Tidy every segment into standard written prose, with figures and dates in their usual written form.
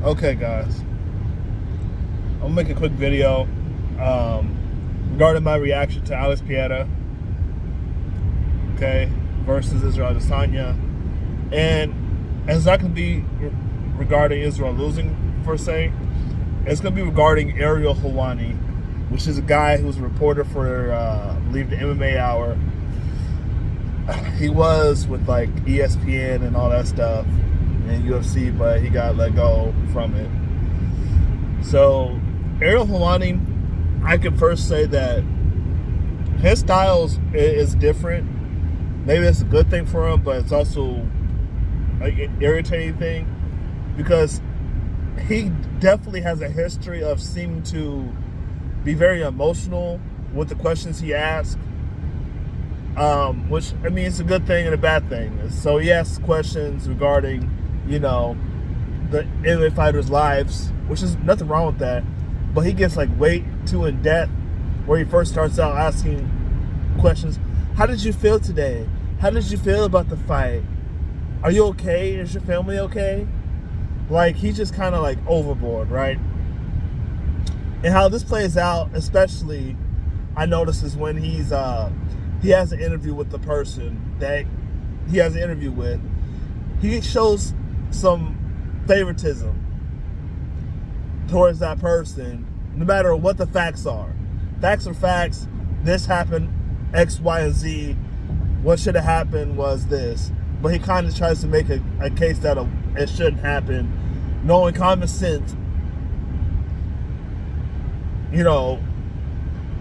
Okay, guys. I'm gonna make a quick video regarding my reaction to Alex Pereira, okay, versus Iserael Adesanya, and it's not gonna be regarding Israel losing per se. It's gonna be regarding Ariel Helwani, which is a guy who's a reporter for, I believe, the MMA Hour. He was with like ESPN and all that stuff and UFC, but he got let go from it. So Ariel Helwani, I can first say that his style is different. Maybe it's a good thing for him, but it's also an irritating thing because he definitely has a history of seeming to be very emotional with the questions he asks. Which, I mean, it's a good thing and a bad thing. So he asks questions regarding, the MMA fighters' lives, which is nothing wrong with that. But he gets like way too in depth where he first starts out asking questions. How did you feel today? How did you feel about the fight? Are you okay? Is your family okay? Like, he's just kind of like overboard, right? And how this plays out, especially, I notice, is when he has an interview with the person that he has an interview with. He shows some favoritism towards that person, no matter what the facts are. Facts are facts. This happened, X, Y, and Z. What should have happened was this. But he kind of tries to make a case that it shouldn't happen, knowing common sense,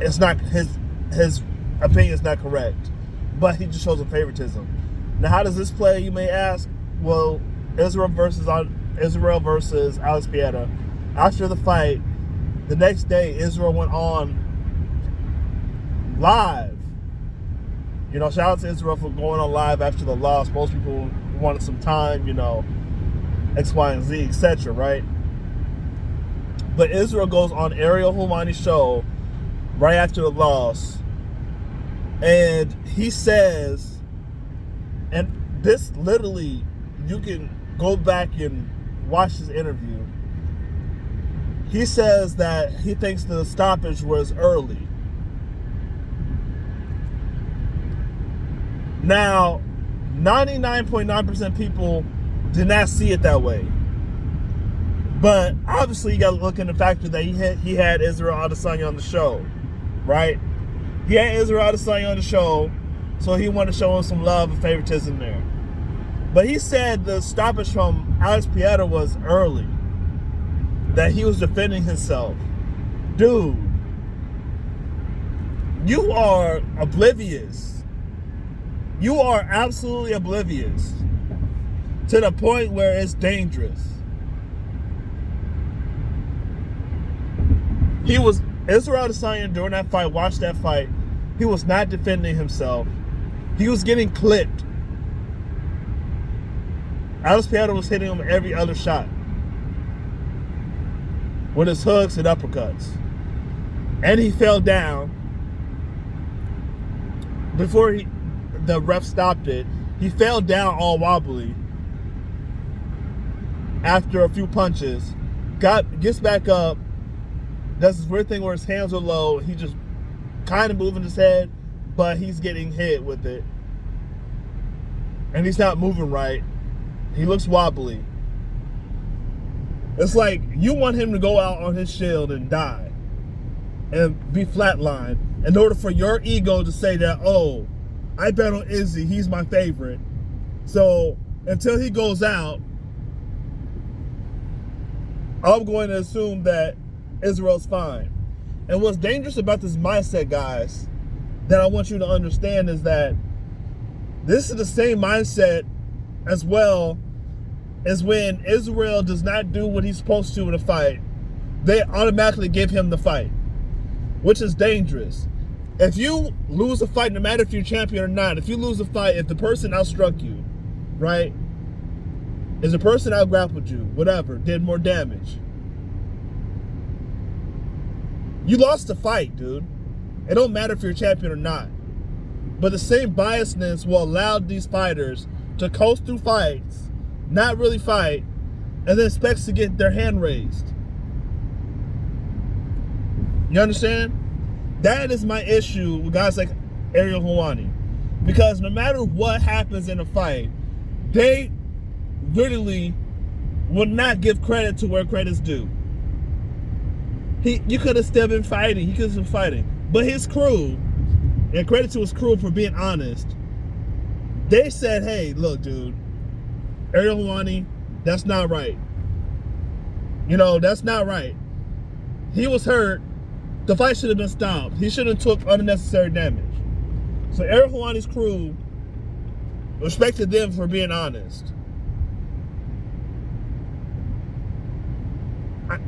it's not his opinion is not correct, but he just shows a favoritism. Now, how does this play, you may ask? Well, Israel versus Alex Pereira. After the fight, the next day, Israel went on live. Shout out to Israel for going on live after the loss. Most people wanted some time, X, Y, and Z, etc., right? But Israel goes on Ariel Helwani's show right after the loss, and he says, and this literally, you can go back and watch this interview. He says that he thinks the stoppage was early. Now, 99.9% people did not see it that way. But obviously, you got to look in the factor that he had Iserael Adesanya on the show, right? He had Iserael Adesanya on the show, so he wanted to show him some love and favoritism there. But he said the stoppage from Alex Pereira was early, that he was defending himself. Dude, you are oblivious. You are absolutely oblivious to the point where it's dangerous. Iserael Adesanya during that fight, watch that fight, he was not defending himself. He was getting clipped. Alex Pereira was hitting him every other shot with his hooks and uppercuts. And he fell down. Before the ref stopped it, he fell down all wobbly after a few punches, gets back up, does this weird thing where his hands are low, he just kind of moving his head, but he's getting hit with it. And he's not moving right. He looks wobbly. It's like you want him to go out on his shield and die and be flatlined in order for your ego to say that, oh, I bet on Izzy, he's my favorite. So until he goes out, I'm going to assume that Israel's fine. And what's dangerous about this mindset, guys, that I want you to understand is that this is the same mindset as well as when Israel does not do what he's supposed to in a fight, they automatically give him the fight, which is dangerous. If you lose a fight, no matter if you're champion or not, if you lose a fight, if the person outstruck you, right, if the person outgrappled you, whatever, did more damage, you lost the fight, dude. It don't matter if you're a champion or not. But the same biasness will allow these fighters to coast through fights, not really fight, and then expects to get their hand raised. You understand? That is my issue with guys like Ariel Helwani. Because no matter what happens in a fight, they literally will not give credit to where credit's due. You could have still been fighting. He could have been fighting. But his crew, and credit to his crew for being honest, they said, hey, look, dude, Ariel Helwani, that's not right. You know, that's not right. He was hurt. The fight should have been stopped. He shouldn't have took unnecessary damage. So Ariel Helwani's crew respected them for being honest.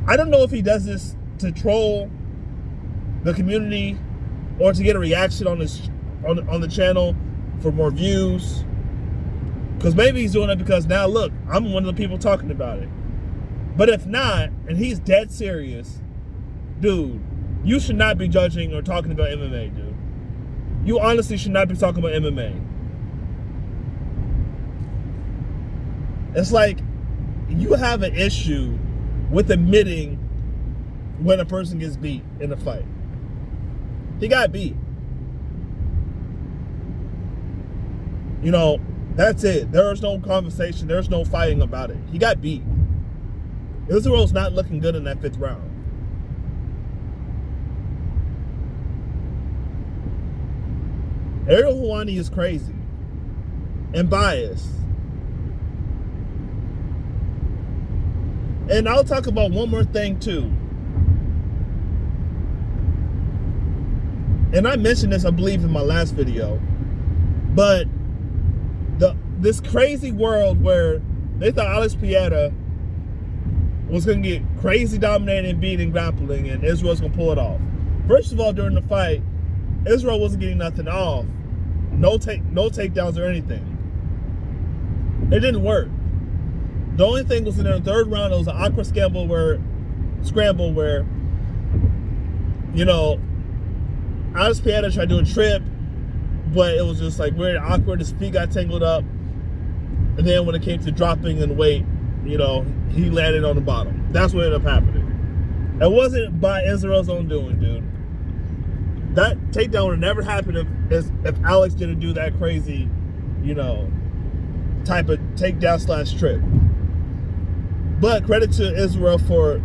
I don't know if he does this to troll the community or to get a reaction on his on the channel for more views. Because maybe he's doing it because now look, I'm one of the people talking about it. But if not, and he's dead serious, dude, you should not be judging or talking about MMA, dude. You honestly should not be talking about MMA. It's like you have an issue with admitting when a person gets beat in a fight. He got beat. You know, that's it. There's no conversation. There's no fighting about it. He got beat. Israel's not looking good in that 5th round. Ariel Helwani is crazy and biased. And I'll talk about one more thing too. And I mentioned this, I believe, in my last video. But this crazy world where they thought Alex Pereira was going to get crazy dominated and beat in grappling and Israel's going to pull it off. First of all, during the fight, Israel wasn't getting nothing off. No takedowns or anything. It didn't work. The only thing was in the 3rd round, it was an awkward scramble where, you know, Alex Pereira tried to do a trip, but it was just like very awkward. His feet got tangled up. And then when it came to dropping in weight, you know, he landed on the bottom. That's what ended up happening. It wasn't by Israel's own doing, dude. That takedown would have never happened if Alex didn't do that crazy, you know, type of takedown / trip. But credit to Israel for,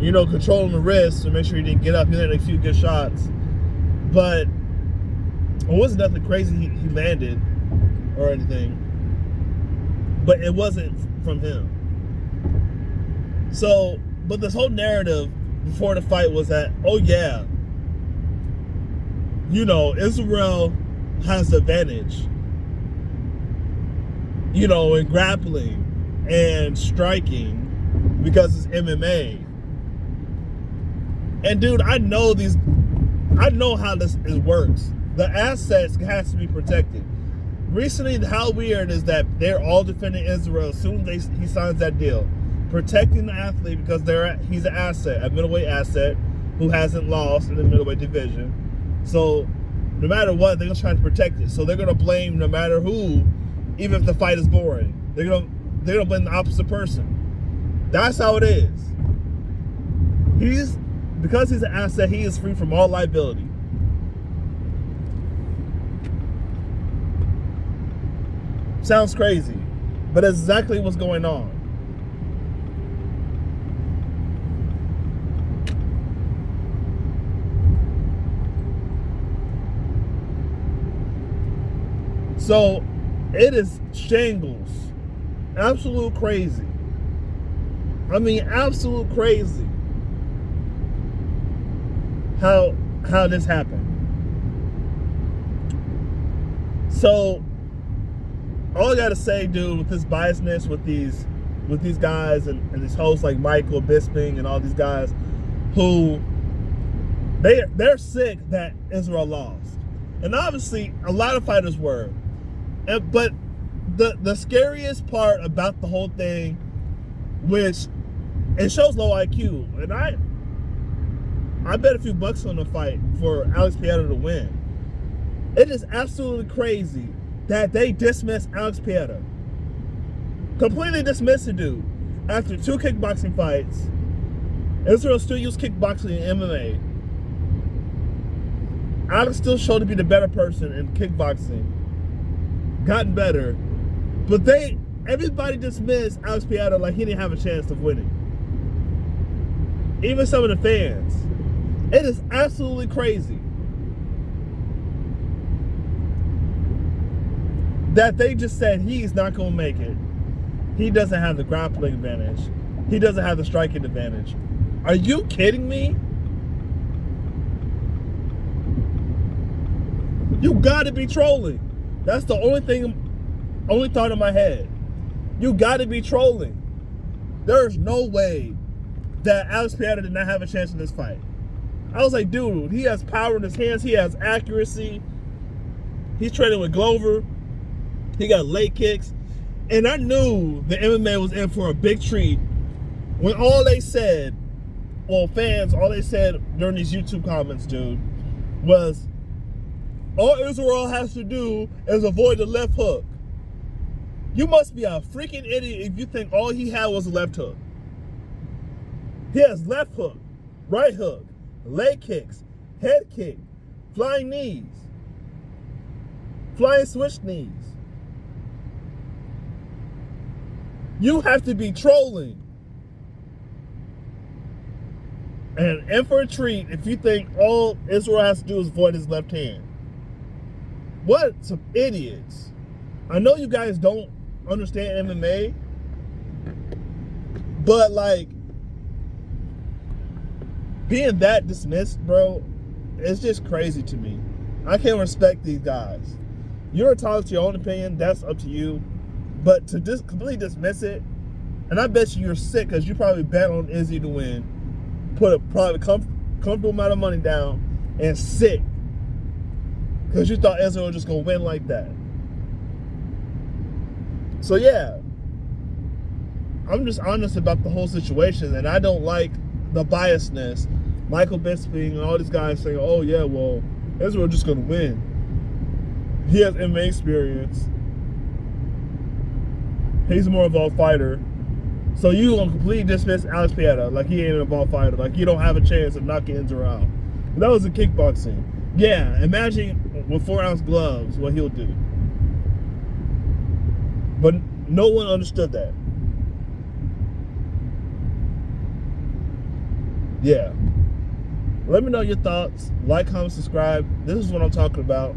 you know, controlling the wrist to make sure he didn't get up. He landed a few good shots. But it wasn't nothing crazy he landed or anything. But it wasn't from him. So, but this whole narrative before the fight was that, oh yeah, you know, Israel has the advantage, you know, in grappling and striking because it's MMA. And dude, I know how this works. The assets has to be protected. Recently, how weird is that they're all defending Israel as soon as he signs that deal. Protecting the athlete because he's an asset, a middleweight asset who hasn't lost in the middleweight division. So no matter what, they're gonna try to protect it. So they're gonna blame no matter who, even if the fight is boring. They're gonna blame the opposite person. That's how it is. Because he's an asset, he is free from all liability. Sounds crazy, but that's exactly what's going on. So it is shingles. Absolute crazy. I mean, absolute crazy. How this happened. So all I gotta say, dude, with this biasness, with these guys and these hosts like Michael Bisping and all these guys who they're sick that Israel lost. And obviously a lot of fighters were. But the scariest part about the whole thing, which it shows low IQ, and I bet a few bucks on the fight for Alex Pereira to win. It is absolutely crazy that they dismiss Alex Pereira. Completely dismissed the dude. After 2 kickboxing fights, Israel still used kickboxing and MMA. Alex still showed to be the better person in kickboxing. Gotten better. But everybody dismissed Alex Pereira like he didn't have a chance of winning. Even some of the fans. It is absolutely crazy that they just said he's not going to make it. He doesn't have the grappling advantage. He doesn't have the striking advantage. Are you kidding me? You gotta be trolling. That's the only thought in my head. You gotta be trolling. There's no way that Alex Pereira did not have a chance in this fight. I was like, dude, he has power in his hands. He has accuracy. He's training with Glover. He got leg kicks. And I knew the MMA was in for a big treat when all they said, well, fans, all they said during these YouTube comments, dude, was all Iserael has to do is avoid the left hook. You must be a freaking idiot if you think all he had was a left hook. He has left hook, right hook, leg kicks, head kick, flying knees, flying switch knees. You have to be trolling. And in for a treat if you think all Israel has to do is avoid his left hand. What some idiots. I know you guys don't understand MMA, but like being that dismissed, bro, it's just crazy to me. I can't respect these guys. You're entitled to your own opinion, that's up to you. But to just completely dismiss it, and I bet you're sick because you probably bet on Izzy to win, put a probably comfortable amount of money down, and sick because you thought Israel was just going to win like that. So yeah, I'm just honest about the whole situation, and I don't like the biasness. Michael Bisping and all these guys saying, oh yeah, well, Israel just going to win. He has MMA experience. He's a more evolved fighter. So you gonna completely dismiss Alex Pereira like he ain't an evolved fighter, like you don't have a chance of knocking Israel out. That was in kickboxing. Yeah, imagine with 4-ounce gloves what he'll do. But no one understood that. Yeah. Let me know your thoughts. Like, comment, subscribe. This is what I'm talking about.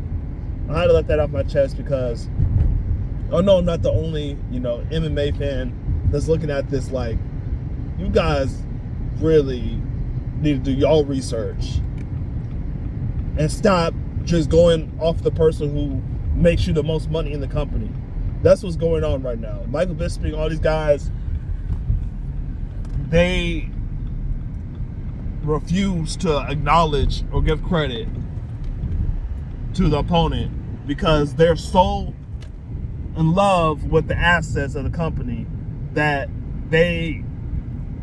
I had to let that off my chest because I know I'm not the only, MMA fan that's looking at this like, you guys really need to do y'all research and stop just going off the person who makes you the most money in the company. That's what's going on right now. Michael Bisping, all these guys, they refuse to acknowledge or give credit to the opponent because they're so in love with the assets of the company that they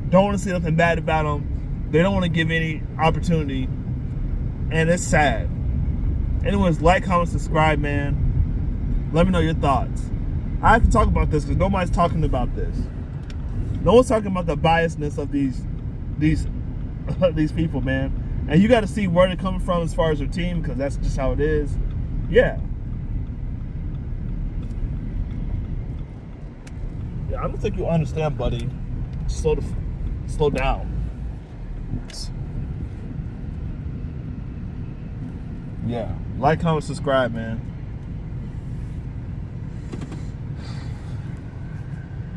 don't want to see nothing bad about them. They don't want to give any opportunity, and it's sad. Anyways, like, comment, subscribe, man. Let me know your thoughts. I have to talk about this because nobody's talking about this. No one's talking about the biasness of these people, man. And you got to see where they're coming from as far as their team, because that's just how it is. Yeah. I don't think you understand, buddy. Slow down. Yeah. Like, comment, subscribe, man.